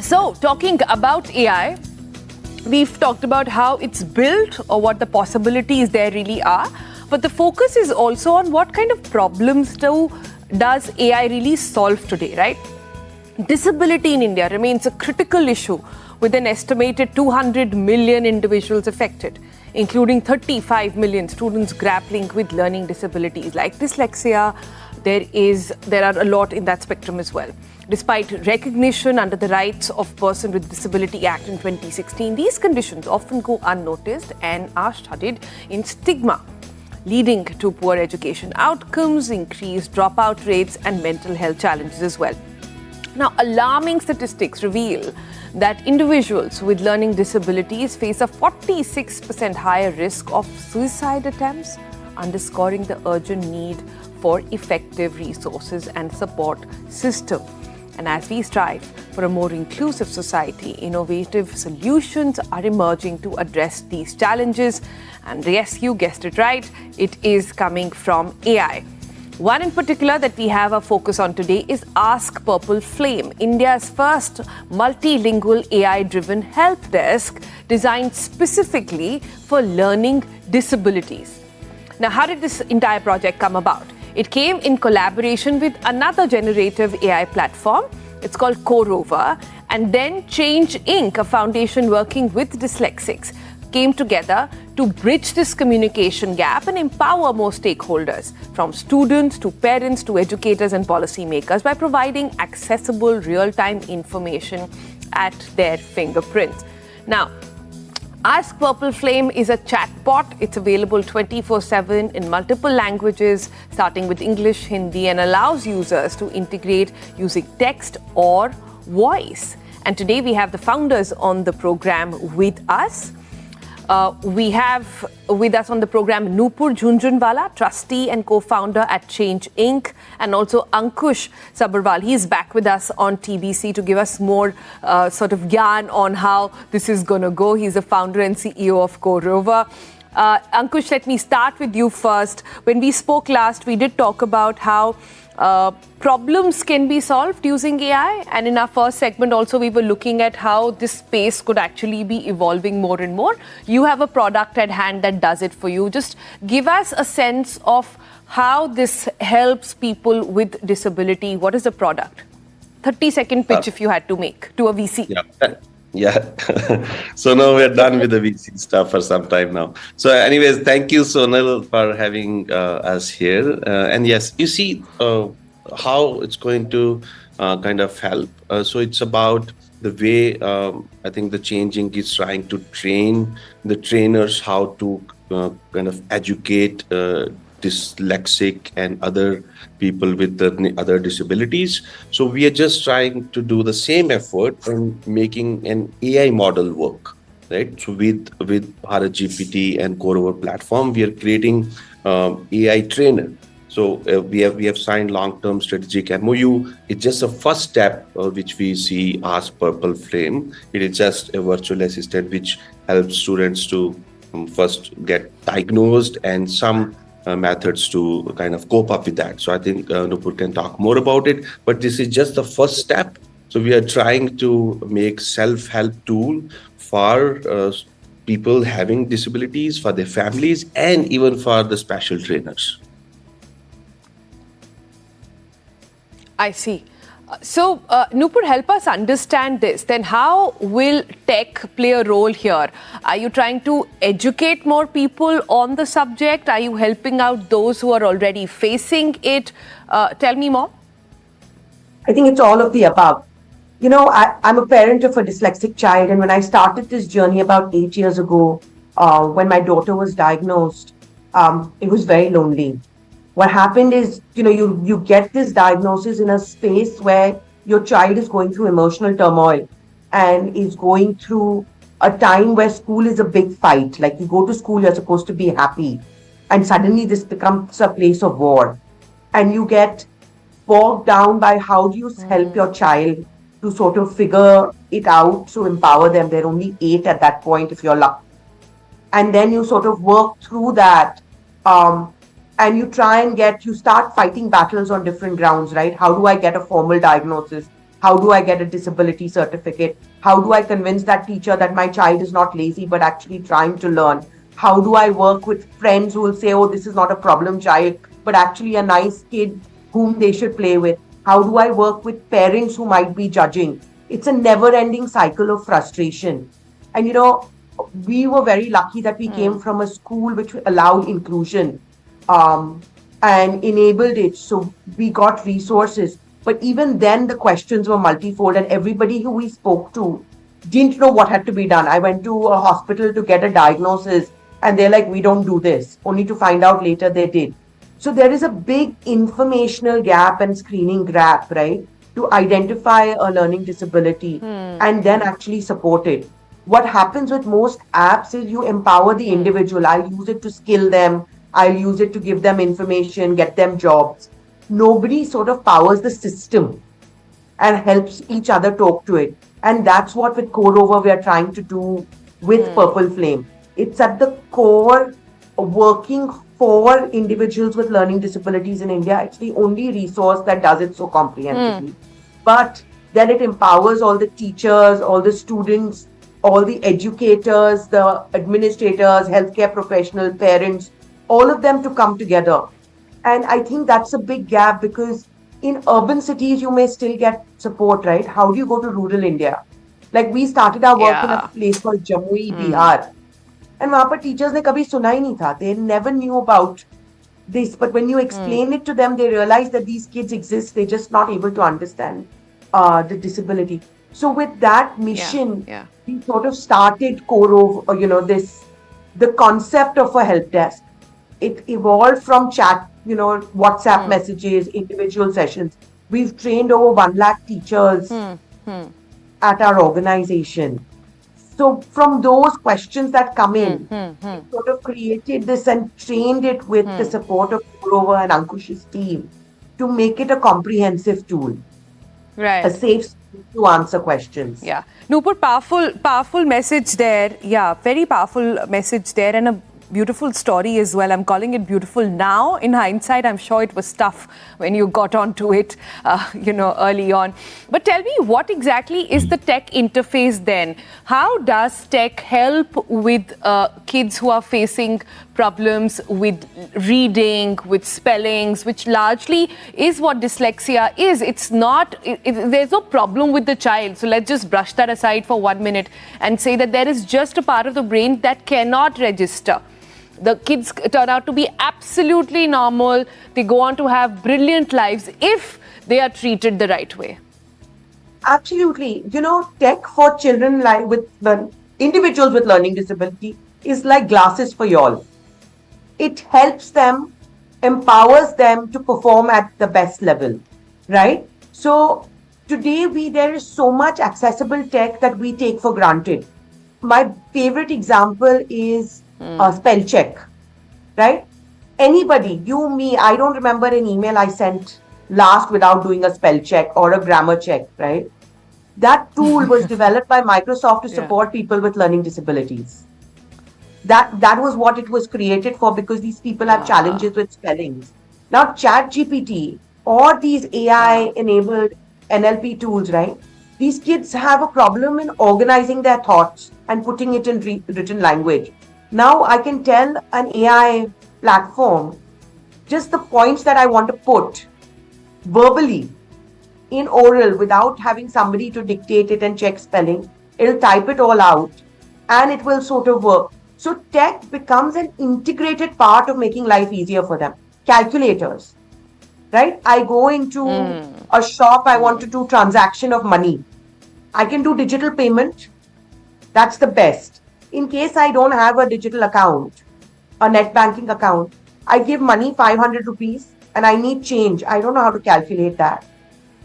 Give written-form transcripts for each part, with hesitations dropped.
So, talking about AI, we've talked about how it's built or what the possibilities there really are. But the focus is also on what kind of problems does AI really solve today, right? Disability in India remains a critical issue with an estimated 200 million individuals affected, including 35 million students grappling with learning disabilities like dyslexia. There are a lot in that spectrum as well. Despite recognition under the Rights of Person with Disability Act in 2016, these conditions often go unnoticed and are studied in stigma, leading to poor education outcomes, increased dropout rates, and mental health challenges as well. Now, alarming statistics reveal that individuals with learning disabilities face a 46% higher risk of suicide attempts, underscoring the urgent need for effective resources and support system. And as we strive for a more inclusive society, innovative solutions are emerging to address these challenges. And yes, you guessed it right, it is coming from AI. One in particular that we have a focus on today is Ask Purple Flame, India's first multilingual AI-driven help desk designed specifically for learning disabilities. Now, how did this entire project come about? It came in collaboration with another generative AI platform. It's called CoRover. And then Change Inc., a foundation working with dyslexics, came together to bridge this communication gap and empower more stakeholders, from students to parents to educators and policymakers, by providing accessible real-time information at their fingerprints. Now, Ask Purple Flame is a chatbot. It's available 24/7 in multiple languages, starting with English, Hindi, and allows users to integrate using text or voice. And today we have the founders on the program with us. We have with us on the program Nupur Jhunjhunwala, trustee and co-founder at Change Inc., and also Ankush Sabharwal. He's back with us on TBC to give us more sort of yarn on how this is going to go. He's the founder and CEO of CoRover. Ankush, let me start with you first. When we spoke last, we did talk about how problems can be solved using AI. And in our first segment also, we were looking at how this space could actually be evolving more and more. You have a product at hand that does it for you. Just give us a sense of how this helps people with disability. What is the product? 30-second pitch if you had to make to a VC. Yeah. So now we're done with the VC stuff for some time now. So anyways, thank you, Sonal, for having us here. And yes, you see how it's going to kind of help. So it's about the way I think the Changing is trying to train the trainers how to kind of educate dyslexic and other people with the other disabilities. So we are just trying to do the same effort in making an AI model work, right? So with Bharat GPT and CoRover platform, we are creating AI trainer. So we have signed long-term strategic MOU. It's just a first step which we see as Purple Flame. It is just a virtual assistant which helps students to first get diagnosed and some methods to kind of cope up with that. So I think Nupur can talk more about it, but this is just the first step. So we are trying to make self-help tool for people having disabilities, for their families, and even for the special trainers. I see. So, Nupur, help us understand this. Then how will tech play a role here? Are you trying to educate more people on the subject? Are you helping out those who are already facing it? Tell me more. I think it's all of the above. You know, I'm a parent of a dyslexic child, and when I started this journey about 8 years ago, when my daughter was diagnosed, it was very lonely. What happened is, you get this diagnosis in a space where your child is going through emotional turmoil and is going through a time where school is a big fight. Like, you go to school, you're supposed to be happy, and suddenly this becomes a place of war. And you get bogged down by how do you help your child to sort of figure it out, to empower them. They're only 8 at that point, if you're lucky. And then you sort of work through that. And you try and you start fighting battles on different grounds, right? How do I get a formal diagnosis? How do I get a disability certificate? How do I convince that teacher that my child is not lazy but actually trying to learn? How do I work with friends who will say, oh, this is not a problem child, but actually a nice kid whom they should play with? How do I work with parents who might be judging? It's a never ending cycle of frustration. And we were very lucky that we came from a school which allowed inclusion, um, and enabled it. So we got resources. But even then, the questions were multifold, and everybody who we spoke to didn't know what had to be done. I went to a hospital to get a diagnosis, and they're like, we don't do this, only to find out later they did. So there is a big informational gap and screening gap, right? To identify a learning disability and then actually support it. What happens with most apps is you empower the individual. I'll use it to skill them. I'll use it to give them information, get them jobs. Nobody sort of powers the system and helps each other talk to it. And that's what with Coreover we are trying to do with Purple Flame. It's at the core working for individuals with learning disabilities in India. It's the only resource that does it so comprehensively. But then it empowers all the teachers, all the students, all the educators, the administrators, healthcare professionals, parents, all of them to come together. And I think that's a big gap because in urban cities, you may still get support, right? How do you go to rural India? Like we started our work in a place called Jamui, Bihar. And वहाँ पर teachers ने कभी सुना ही नहीं था. They never knew about this. But when you explain it to them, they realize that these kids exist. They're just not able to understand the disability. So with that mission, we sort of started Koro, the concept of a help desk. It evolved from chat, WhatsApp messages, individual sessions. We've trained over 1 lakh teachers at our organization. So from those questions that come in, we sort of created this and trained it with the support of Korover and Ankush's team to make it a comprehensive tool. Right. A safe space to answer questions. Yeah. Nupur, powerful message there. Yeah, very powerful message there and a beautiful story as well. I'm calling it beautiful now. In hindsight, I'm sure it was tough when you got onto it, early on. But tell me, what exactly is the tech interface then? How does tech help with kids who are facing problems with reading, with spellings, which largely is what dyslexia is? It's not, there's no problem with the child. So let's just brush that aside for 1 minute and say that there is just a part of the brain that cannot register. The kids turn out to be absolutely normal. They go on to have brilliant lives if they are treated the right way. Absolutely. Tech for children individuals with learning disability is like glasses for y'all. It helps them, empowers them to perform at the best level, right? So today there is so much accessible tech that we take for granted. My favorite example is spell check, right? Anybody, you, me, I don't remember an email I sent last without doing a spell check or a grammar check, right? That tool was developed by Microsoft to support people with learning disabilities. That was what it was created for because these people have challenges with spellings. Now, ChatGPT or these AI-enabled NLP tools, right? These kids have a problem in organizing their thoughts and putting it in written language. Now I can tell an AI platform just the points that I want to put verbally in oral without having somebody to dictate it and check spelling. It'll type it all out and it will sort of work. So tech becomes an integrated part of making life easier for them. Calculators, right? I go into a shop, I want to do transaction of money. I can do digital payment. That's the best. In case I don't have a digital account, a net banking account, I give money 500 rupees and I need change. I don't know how to calculate that.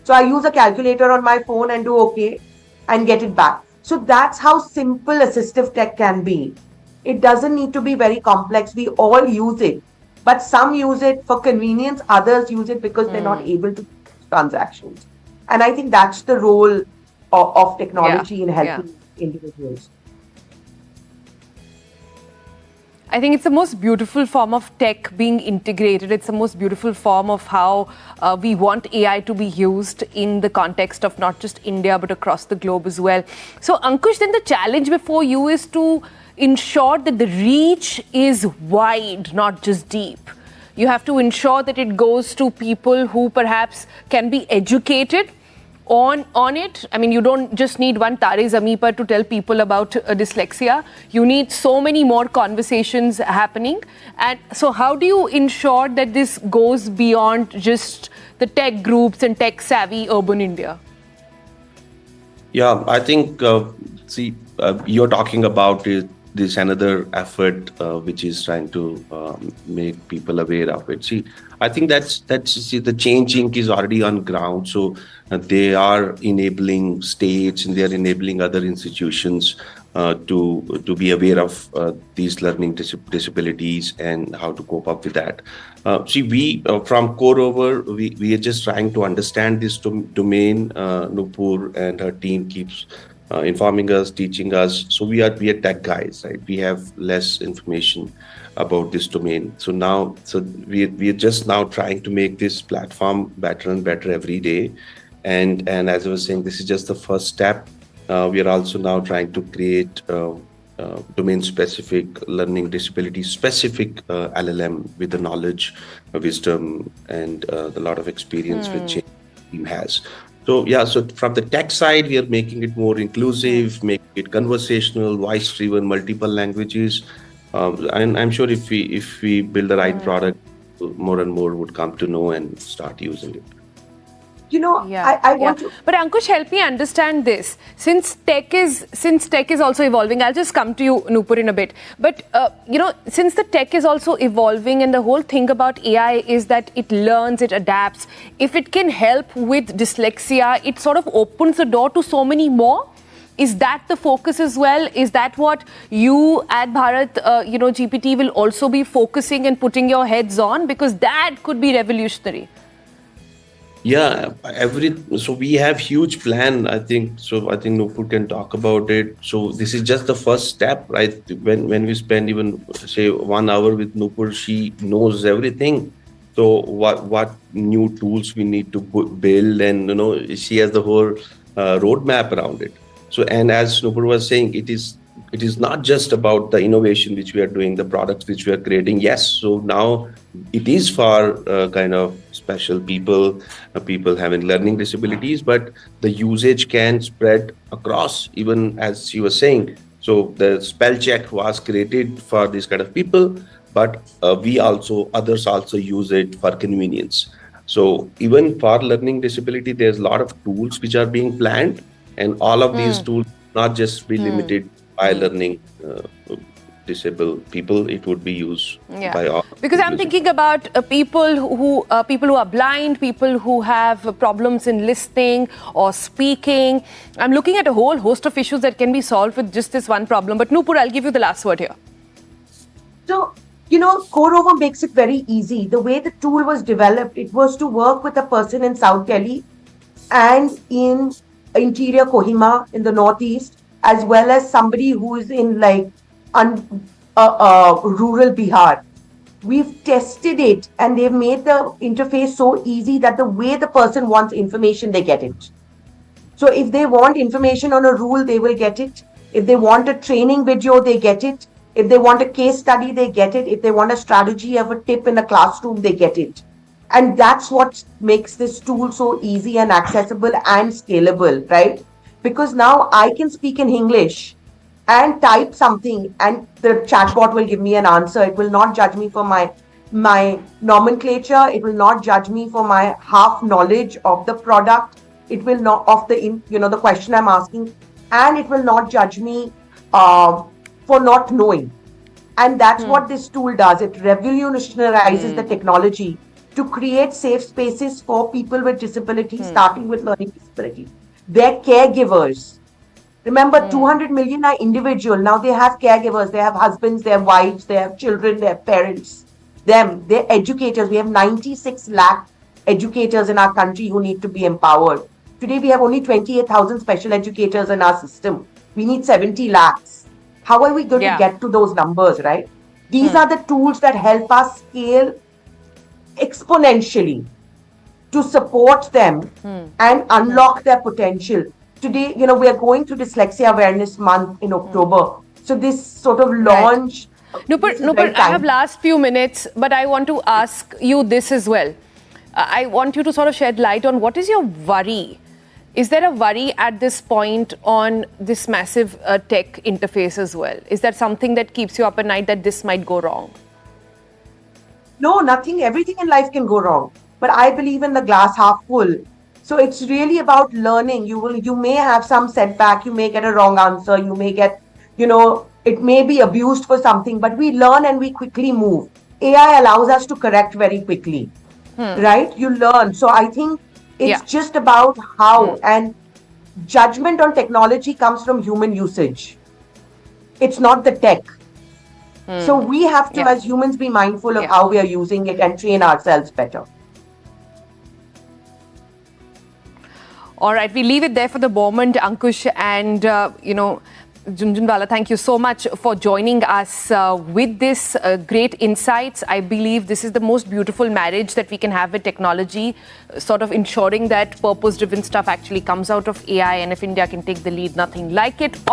So I use a calculator on my phone and do okay and get it back. So that's how simple assistive tech can be. It doesn't need to be very complex. We all use it. But some use it for convenience, others use it because they're not able to do transactions. And I think that's the role of technology in helping individuals. I think it's the most beautiful form of tech being integrated. It's the most beautiful form of how we want AI to be used in the context of not just India, but across the globe as well. So, Ankush, then the challenge before you is to ensure that the reach is wide, not just deep. You have to ensure that it goes to people who perhaps can be educated on it. I mean, you don't just need one Tare Zameen Par to tell people about dyslexia. You need so many more conversations happening. And so how do you ensure that this goes beyond just the tech groups and tech savvy urban India? Yeah, I think, you're talking about this another effort which is trying to make people aware of it. See, I think that's the Change Inc. is already on ground. So they are enabling states and they are enabling other institutions to be aware of these learning disabilities and how to cope up with that. We from core over, we are just trying to understand this domain. Nupur and her team keeps informing us, teaching us. So we are tech guys, right? We have less information about this domain. So we are just now trying to make this platform better and better every day. And as I was saying, this is just the first step. We are also now trying to create domain-specific, learning disability-specific LLM with the knowledge, wisdom, and a lot of experience which team has. So so from the tech side, we are making it more inclusive, making it conversational, voice-driven, multiple languages. And I'm sure if we build the right product, more and more would come to know and start using it. I want to. But Ankush, help me understand this. Since tech is also evolving, I'll just come to you, Nupur, in a bit. But since the tech is also evolving, and the whole thing about AI is that it learns, it adapts. If it can help with dyslexia, it sort of opens the door to so many more. Is that the focus as well? Is that what you at Bharat, GPT will also be focusing and putting your heads on? Because that could be revolutionary. Yeah, so we have huge plan. I think Nupur can talk about it. So this is just the first step, right? When we spend even say 1 hour with Nupur, she knows everything. So what new tools we need to build, and she has the whole roadmap around it. So, and as Nupur was saying, it is not just about the innovation which we are doing, the products which we are creating. Yes, so now it is for kind of special people having learning disabilities, but the usage can spread across, even as she was saying. So the spell check was created for these kind of people, but others also use it for convenience. So even for learning disability, there's a lot of tools which are being planned, and all of these tools not just be limited by learning disabled people. It would be used by all. Because I'm thinking about people who are blind, people who have problems in listening or speaking. I'm looking at a whole host of issues that can be solved with just this one problem. But Nupur, I'll give you the last word here. So, Core Over makes it very easy. The way the tool was developed, it was to work with a person in South Delhi and in interior Kohima in the Northeast, as well as somebody who is in rural Bihar. We've tested it and they've made the interface so easy that the way the person wants information, they get it. So if they want information on a rule, they will get it. If they want a training video, they get it. If they want a case study, they get it. If they want a strategy of a tip in a classroom, they get it. And that's what makes this tool so easy and accessible and scalable, right? Because now I can speak in English and type something and the chatbot will give me an answer. It will not judge me for my nomenclature. It will not judge me for my half knowledge of the product. It will not of the question I'm asking, and it will not judge me for not knowing. And that's what this tool does. It revolutionizes the technology to create safe spaces for people with disabilities, starting with learning disabilities. They're caregivers. Remember, 200 million are individual. Now they have caregivers. They have husbands, they have wives, they have children, they have parents. They're educators. We have 96 lakh educators in our country who need to be empowered. Today, we have only 28,000 special educators in our system. We need 70 lakhs. How are we going to get to those numbers, right? These are the tools that help us scale exponentially to support them and unlock their potential. Today, we are going through Dyslexia Awareness Month in October. So this sort of launch. Nupur, I have last few minutes, but I want to ask you this as well. I want you to sort of shed light on what is your worry. Is there a worry at this point on this massive tech interface as well? Is that something that keeps you up at night that this might go wrong? No, nothing. Everything in life can go wrong. But I believe in the glass half full. So it's really about learning. You may have some setback. You may get a wrong answer. You may get, it may be abused for something. But we learn and we quickly move. AI allows us to correct very quickly, right? You learn. So I think it's just about how, and judgment on technology comes from human usage. It's not the tech. So we have to, as humans, be mindful of how we are using it and train ourselves better. All right, we leave it there for the moment, Ankush, and Jhunjhunwala, thank you so much for joining us with this great insights. I believe this is the most beautiful marriage that we can have with technology, sort of ensuring that purpose-driven stuff actually comes out of AI, and if India can take the lead, nothing like it.